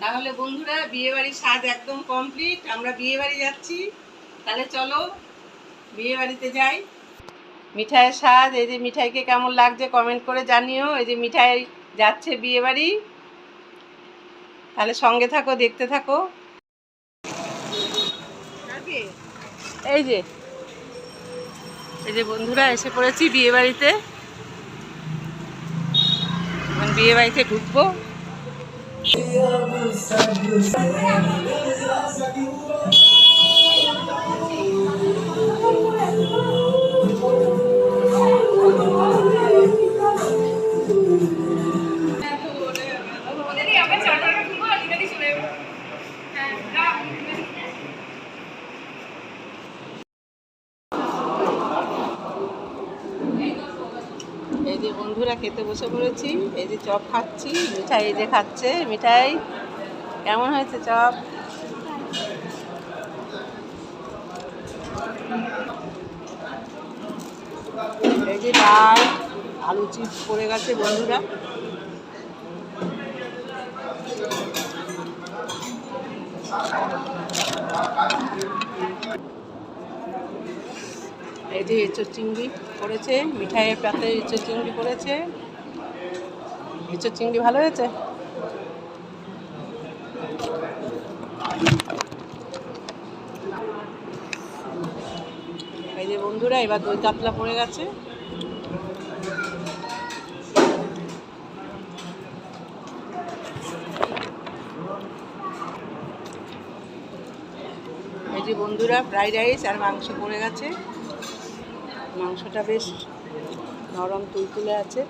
তাহলে বন্ধুরা বিয়ে বাড়ির সাজ একদম কমপ্লিট। আমরা বিয়ে বাড়ি যাচ্ছি, তাহলে চলো বিয়ে বাড়িতে যাই। মিঠাইয়ের সাজ, এই যে মিঠাইকে কেমন লাগছে কমেন্ট করে জানিও। এই যে মিঠাই যাচ্ছে বিয়ে বাড়ি, তাহলে সঙ্গে থাকো, দেখতে থাকো। এই যে বন্ধুরা এসে পড়েছি বিয়ে বাড়িতে। বিয়ে বাড়িতে ঢুকবো। এই যে বন্ধুরা খেতে বসে পড়েছি। এই যে চপ খাচ্ছি, মিঠাই এই যে খাচ্ছে। মিঠাই কেমন হয়েছে চপ? এই যে ডাল, আলু চিপস পড়ে গেছে বন্ধুরা। এই যে এঁচোড় চিংড়ি করেছে, মিঠাইয়ের পাতে এঁচোড় চিংড়ি করেছে। এঁচোড় চিংড়ি ভালো হয়েছে। এই যে বন্ধুরা এবার দই কাতলা পড়ে গেছে। এই যে বন্ধুরা ফ্রাইড রাইস আর মাংস পড়ে গেছে। মাংসটা বেশ নরম তুলতুলে আছে।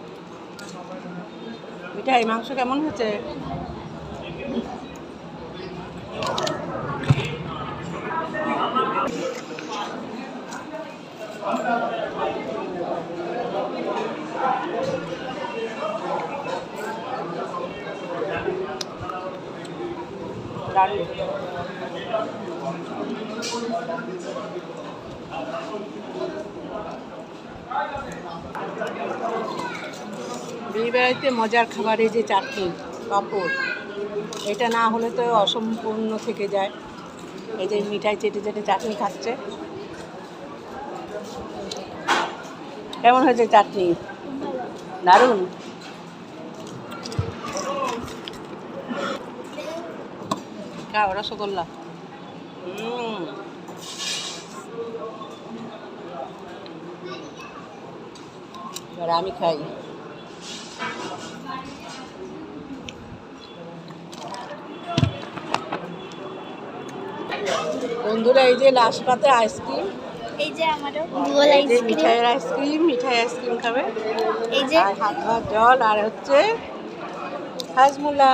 মিঠাই মাংস কেমন হয়েছে? দারুণ। বিয়ে বাড়িতে মজার খাবার এই যে চাটনি, পাঁপড়, এটা না হলে তো অসম্পূর্ণ থেকে যায়। এই যে মিঠাই চেটে চেটে চাটনি খাচ্ছে। কেমন হয়েছে চাটনি? দারুণ। খাও রসগোল্লা। এবার আমি খাই। বন্ধুরা এই যে লাস্ট পাতে আইসক্রিম, এই যে আমারও গোল আইসক্রিম, মিঠাইয়ের আইসক্রিম, মিঠাই আইসক্রিম খাবে। এই যে হাত ধোয়ার জল, আর হচ্ছে হাজমুলা।